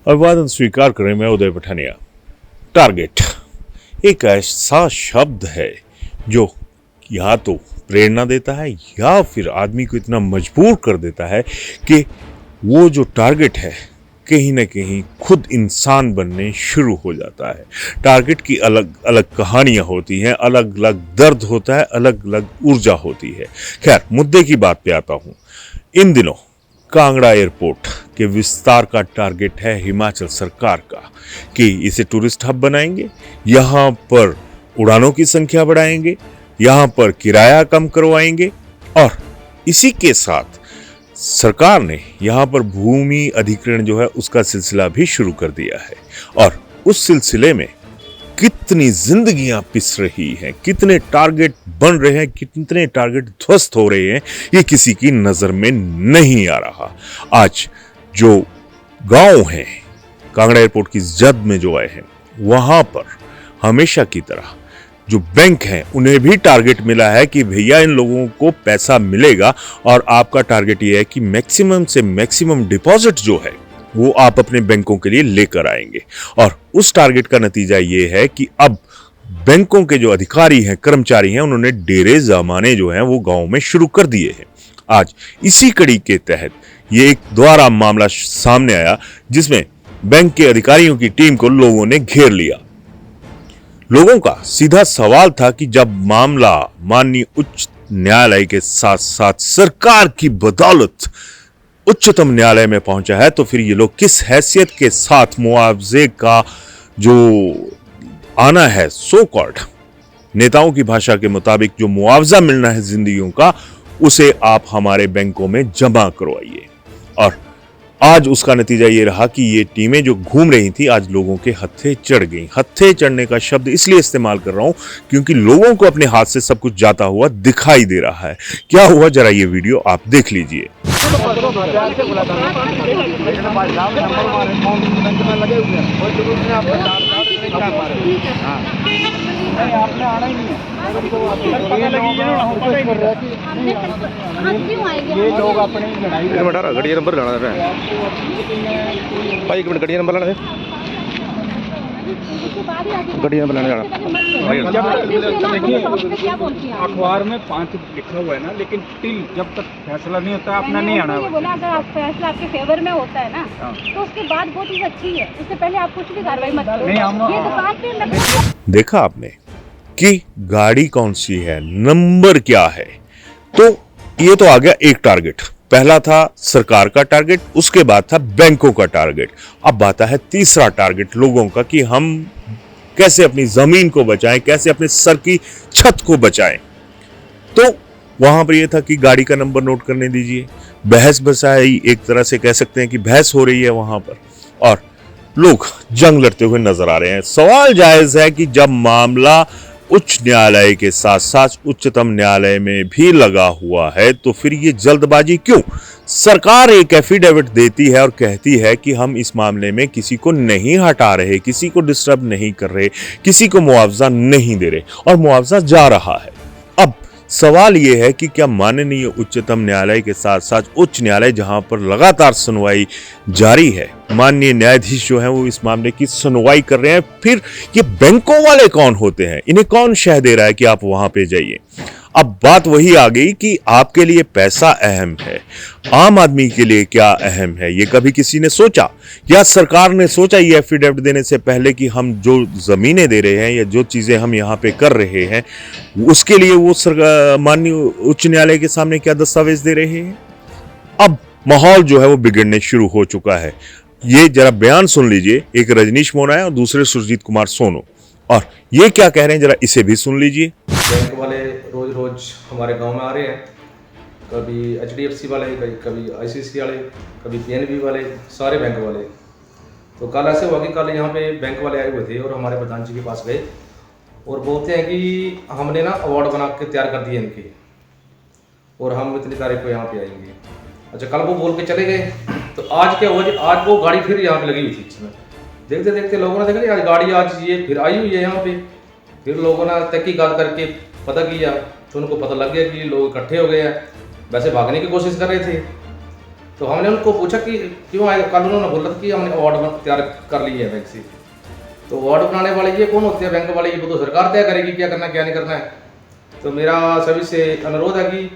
अभिवादन स्वीकार करें। मैं उदय पठानिया। टारगेट एक ऐसा शब्द है जो या तो प्रेरणा देता है या फिर आदमी को इतना मजबूर कर देता है कि वो जो टारगेट है कहीं ना कहीं खुद इंसान बनने शुरू हो जाता है। टारगेट की अलग अलग कहानियां होती हैं, अलग अलग दर्द होता है, अलग अलग ऊर्जा होती है। खैर, मुद्दे की बात पे आता हूं। इन दिनों कांगड़ा एयरपोर्ट के विस्तार का टारगेट है हिमाचल सरकार का कि इसे टूरिस्ट हब बनाएंगे, यहां पर उड़ानों की संख्या बढ़ाएंगे, यहां पर किराया कम करवाएंगे और इसी के साथ सरकार ने यहां पर भूमि अधिग्रहण जो है उसका सिलसिला भी शुरू कर दिया है। और उस सिलसिले में कितनी जिंदगियां पिस रही हैं, कितने टारगेट बन रहे हैं, कितने टारगेट ध्वस्त हो रहे हैं, ये किसी की नजर में नहीं आ रहा। आज जो गांव हैं कांगड़ा एयरपोर्ट की जद में जो आए हैं, वहां पर हमेशा की तरह जो बैंक हैं उन्हें भी टारगेट मिला है कि भैया इन लोगों को पैसा मिलेगा और आपका टारगेट ये है कि मैक्सिमम से मैक्सिमम डिपॉजिट जो है वो आप अपने बैंकों के लिए लेकर आएंगे। और उस टारगेट का नतीजा ये है कि अब बैंकों के जो अधिकारी हैं, कर्मचारी हैं, उन्होंने डेरे जमाने जो हैं वो गांव में शुरू कर दिए हैं। आज इसी कड़ी के तहत ये एक दोबारा मामला सामने आया जिसमें बैंक के अधिकारियों की टीम को लोगों ने घेर लिया। लोगों का सीधा सवाल था कि जब मामला माननीय उच्च न्यायालय के साथ साथ सरकार की बदौलत उच्चतम न्यायालय में पहुंचा है तो फिर ये लोग किस हैसियत के साथ मुआवजे का जो आना है, सो कॉल्ड नेताओं की भाषा के मुताबिक जो मुआवजा मिलना है जिंदगियों का, उसे आप हमारे बैंकों में जमा करवाइए। और आज उसका नतीजा ये रहा कि ये टीमें जो घूम रही थी आज लोगों के हत्थे चढ़ गई। हत्थे चढ़ने का शब्द इसलिए इस्तेमाल कर रहा हूं क्योंकि लोगों को अपने हाथ से सब कुछ जाता हुआ दिखाई दे रहा है। क्या हुआ, जरा ये वीडियो आप देख लीजिए। आपने आना ही नहीं ये लोग अपनी लड़ाई गड्डी नंबर लाना है भाई, एक मिनट गड्डी नंबर लाना है, गड्डी नंबर लाने जाना। अखबार में 5 लिखा हुआ है ना, लेकिन टिल जब तक फैसला नहीं होता है अपना नहीं आना है। बोला अगर फैसला आपके फेवर में होता है ना तो उसके बाद वो चीज अच्छी है, उससे पहले आप कुछ भी कार्रवाई मत करो। ये दुकान पे देखा आपने कि गाड़ी कौन सी है, नंबर क्या है। तो ये तो आ गया एक टारगेट। पहला था सरकार का टारगेट, उसके बाद था बैंकों का टारगेट। अब आता है तीसरा टारगेट लोगों का कि हम कैसे अपनी जमीन को बचाएं, कैसे अपने सर की छत को बचाएं। तो वहां पर यह था कि गाड़ी का नंबर नोट करने दीजिए। बहस बसाई, एक तरह से कह सकते हैं कि बहस हो रही है वहां पर और लोग जंग लड़ते हुए नजर आ रहे हैं। सवाल जायज है कि जब मामला उच्च न्यायालय के साथ साथ उच्चतम न्यायालय में भी लगा हुआ है तो फिर ये जल्दबाजी क्यों? सरकार एक एफिडेविट देती है और कहती है कि हम इस मामले में किसी को नहीं हटा रहे, किसी को डिस्टर्ब नहीं कर रहे, किसी को मुआवजा नहीं दे रहे, और मुआवजा जा रहा है। अब सवाल यह है कि क्या माननीय उच्चतम न्यायालय के साथ साथ उच्च न्यायालय, जहां पर लगातार सुनवाई जारी है, माननीय न्यायाधीश जो हैं वो इस मामले की सुनवाई कर रहे हैं, फिर ये बैंकों वाले कौन होते हैं? इन्हें कौन शह दे रहा है कि आप वहां पे जाइए? अब बात वही आ गई कि आपके लिए पैसा अहम है, आम आदमी के लिए क्या अहम है? ये कभी किसी ने सोचा? या सरकार ने सोचा ये एफिडेविट देने से पहले कि हम जो जमीनें दे रहे हैं या जो चीजें हम यहाँ पे कर रहे हैं उसके लिए वो माननीय उच्च न्यायालय के सामने क्या दस्तावेज दे रहे हैं? अब माहौल जो है वो बिगड़ने शुरू हो चुका है। ये जरा बयान सुन लीजिए, एक रजनीश मोना है और दूसरे सुरजीत कुमार सोनू, और ये क्या कह रहे हैं जरा इसे भी सुन लीजिए। बैंक वाले रोज रोज हमारे गांव में आ रहे हैं, कभी HDFC वाले, कभी ICICI वाले, कभी PNB वाले, सारे बैंक वाले। तो कल ऐसे हुआ कि कल यहाँ पे बैंक वाले आए हुए थे और हमारे प्रधान जी के पास गए और बोलते हैं कि हमने ना अवार्ड बना के तैयार कर दिए इनके और हम इतनी तारीख को यहाँ पे आएंगे। अच्छा, कल वो बोल के चले गए। तो आज क्या हुआ जी, आज वो गाड़ी फिर यहाँ पे लगी हुई थी। इसमें देखते देखते लोगों ने देखा आज गाड़ी आज ये फिर आई हुई है यहाँ पे। फिर लोगों ने तहकीकात करके पता किया तो उनको पता लग गया कि लोग इकट्ठे हो गए हैं, वैसे भागने की कोशिश कर रहे थे। तो हमने उनको पूछा कि क्यों आए, कल उन्होंने बोला था कि हमने अवार्ड तैयार कर ली है बैंक से। तो अवार्ड बनाने वाले ये कौन होते हैं बैंक वाले, ये तो सरकार तय करेगी क्या करना क्या नहीं करना है। तो मेरा सभी से अनुरोध है कि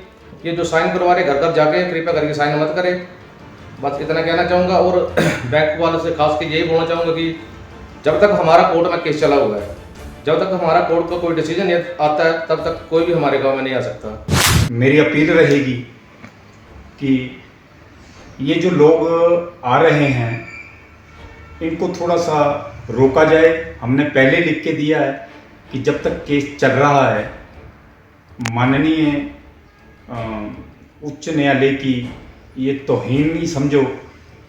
ये जो साइन करवा रहे घर घर जाके कृपया करके साइन मत करें, बस इतना कहना चाहूँगा। और बैंक वालों से खास के यही बोलना चाहूँगा कि जब तक हमारा कोर्ट में केस चला हुआ है, जब तक हमारा कोर्ट का कोई डिसीजन आता है, तब तक कोई भी हमारे गांव में नहीं आ सकता। मेरी अपील रहेगी कि ये जो लोग आ रहे हैं इनको थोड़ा सा रोका जाए। हमने पहले लिख के दिया है कि जब तक केस चल रहा है, माननीय उच्च न्यायालय की ये तौहीन ही समझो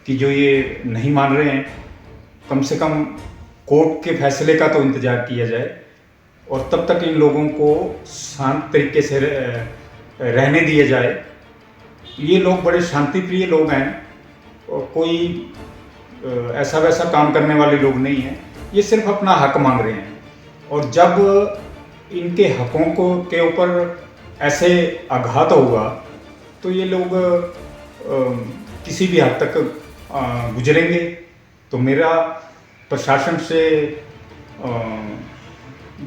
कि जो ये नहीं मान रहे हैं, कम से कम कोर्ट के फैसले का तो इंतज़ार किया जाए और तब तक इन लोगों को शांत तरीके से रहने दिया जाए। ये लोग बड़े शांति प्रिय लोग हैं और कोई ऐसा वैसा काम करने वाले लोग नहीं हैं। ये सिर्फ अपना हक मांग रहे हैं और जब इनके हकों को के ऊपर ऐसे आघात होगा तो ये लोग किसी भी हद तक गुजरेंगे। तो मेरा प्रशासन से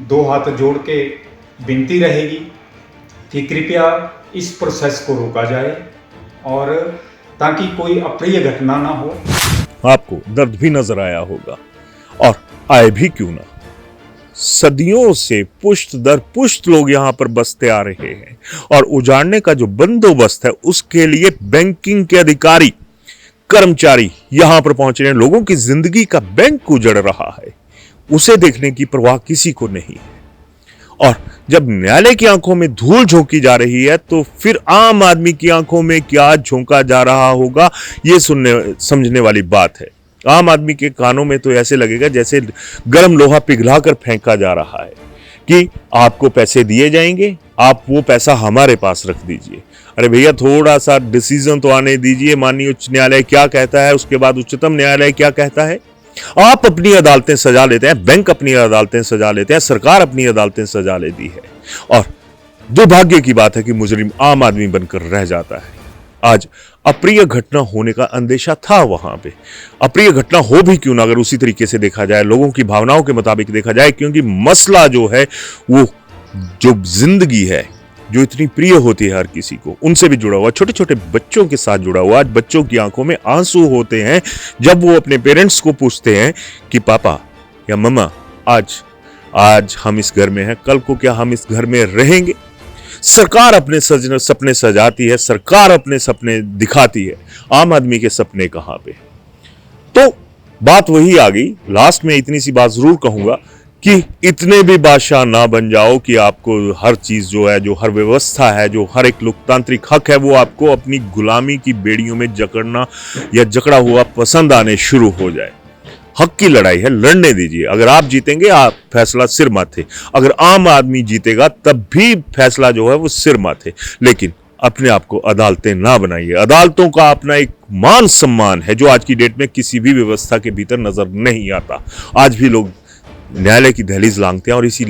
दो हाथ जोड़ के विनती रहेगी कि कृपया इस प्रोसेस को रोका जाए और ताकि कोई अप्रिय घटना ना हो। आपको दर्द भी नजर आया होगा और आए भी क्यों ना, सदियों से पुश्त दर पुश्त लोग यहां पर बसते आ रहे हैं और उजाड़ने का जो बंदोबस्त है उसके लिए बैंकिंग के अधिकारी कर्मचारी यहां पर पहुंच रहे हैं। लोगों की जिंदगी का बैंक उजड़ रहा है, उसे देखने की परवाह किसी को नहीं है। और जब न्यायालय की आंखों में धूल झोंकी जा रही है तो फिर आम आदमी की आंखों में क्या झोंका जा रहा होगा, ये समझने वाली बात है। आम आदमी के कानों में तो ऐसे लगेगा जैसे गर्म लोहा पिघला कर फेंका जा रहा है कि आपको पैसे दिए जाएंगे, आप वो पैसा हमारे पास रख दीजिए। अरे भैया, थोड़ा सा डिसीजन तो आने दीजिए। माननीय उच्च न्यायालय क्या कहता है, उसके बाद उच्चतम न्यायालय क्या कहता है। आप अपनी अदालतें सजा लेते हैं, बैंक अपनी अदालतें सजा लेते हैं, सरकार अपनी अदालतें सजा लेती है और दुर्भाग्य की बात है कि मुजरिम आम आदमी बनकर रह जाता है। आज अप्रिय घटना होने का अंदेशा था वहां पे, अप्रिय घटना हो भी क्यों ना अगर उसी तरीके से देखा जाए, लोगों की भावनाओं के मुताबिक देखा जाए, क्योंकि मसला जो है वो जो जिंदगी है जो इतनी प्रिय होती है हर किसी को, उनसे भी जुड़ा हुआ, छोटे छोटे बच्चों के साथ जुड़ा हुआ। आज बच्चों की आंखों में आंसू होते हैं जब वो अपने पेरेंट्स को पूछते हैं कि पापा या मम्मा आज हम इस घर में हैं, कल को क्या हम इस घर में रहेंगे। सरकार अपने सपने सजाती है, सरकार अपने सपने दिखाती है, आम आदमी के सपने कहां पे। तो बात वही आ गई। लास्ट में इतनी सी बात जरूर कहूंगा कि इतने भी बादशाह ना बन जाओ कि आपको हर चीज जो है, जो हर व्यवस्था है, जो हर एक लोकतांत्रिक हक है, वो आपको अपनी गुलामी की बेड़ियों में जकड़ना या जकड़ा हुआ पसंद आने शुरू हो जाए। हक की लड़ाई है, लड़ने दीजिए। अगर आप जीतेंगे आप फैसला सिर माथे, अगर आम आदमी जीतेगा तब भी फैसला जो है वो सिर माथे। लेकिन अपने आप को अदालतें ना बनाइए। अदालतों का अपना एक मान सम्मान है जो आज की डेट में किसी भी व्यवस्था के भीतर नजर नहीं आता। आज भी लोग न्यायालय की दहलीज लांघते हैं और इसी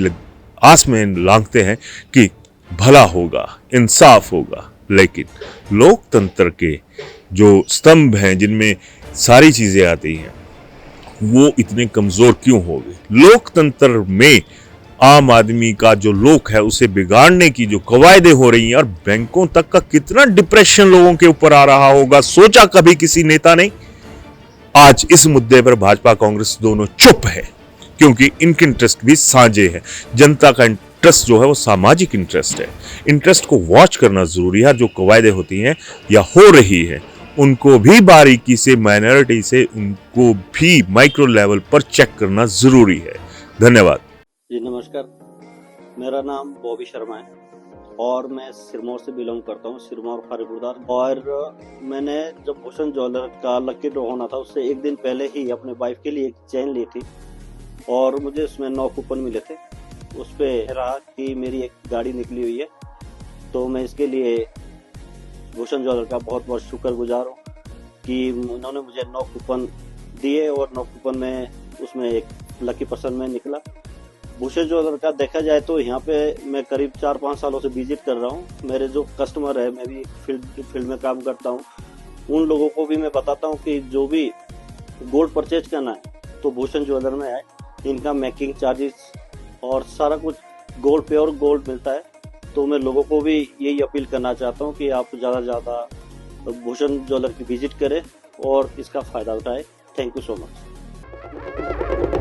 आस में लांघते हैं कि भला होगा, इंसाफ होगा। लेकिन लोकतंत्र के जो स्तंभ हैं जिनमें सारी चीजें आती हैं वो इतने कमजोर क्यों हो गए। लोकतंत्र में आम आदमी का जो लोक है उसे बिगाड़ने की जो कवायदें हो रही हैं और बैंकों तक का कितना डिप्रेशन लोगों के ऊपर आ रहा होगा, सोचा कभी किसी नेता ने। आज इस मुद्दे पर भाजपा कांग्रेस दोनों चुप है क्योंकि इनके इंटरेस्ट भी साझे हैं। जनता का इंटरेस्ट जो है वो सामाजिक इंटरेस्ट है। इंटरेस्ट को वॉच करना जरूरी है। जो कवायदें होती हैं या हो रही है उनको भी बारीकी से, माइनॉरिटी से उनको भी माइक्रो लेवल पर चेक करना जरूरी है। धन्यवाद जी। नमस्कार, मेरा नाम बॉबी शर्मा है और मैं सिरमौर से बिलोंग करता हूँ, सिरमौर फारिपुरदार। और मैंने जब भूषण ज्वेलर का लकी ड्रॉ होना था उससे एक दिन पहले ही अपने वाइफ के लिए एक चेन ली थी और मुझे उसमें 9 कूपन मिले थे। उस पर रहा कि मेरी एक गाड़ी निकली हुई है, तो मैं इसके लिए भूषण ज्वेलर का बहुत बहुत शुक्रगुजार हूँ कि उन्होंने मुझे 9 कूपन दिए और 9 कूपन में उसमें एक लकी पर्सन में निकला। भूषण ज्वेलर का देखा जाए तो यहाँ पे मैं करीब 4-5 सालों से विजिट कर रहा हूँ। मेरे जो कस्टमर है, मैं भी फील्ड में काम करता हूँ, उन लोगों को भी मैं बताता हूँ कि जो भी गोल्ड परचेज करना है तो भूषण ज्वेलर में आए। इनका मेकिंग चार्जेस और सारा कुछ गोल्ड प्योर गोल्ड मिलता है। तो मैं लोगों को भी यही अपील करना चाहता हूँ कि आप ज़्यादा से ज़्यादा भूषण ज्वेलर की विजिट करें और इसका फ़ायदा उठाएं। Thank you so much.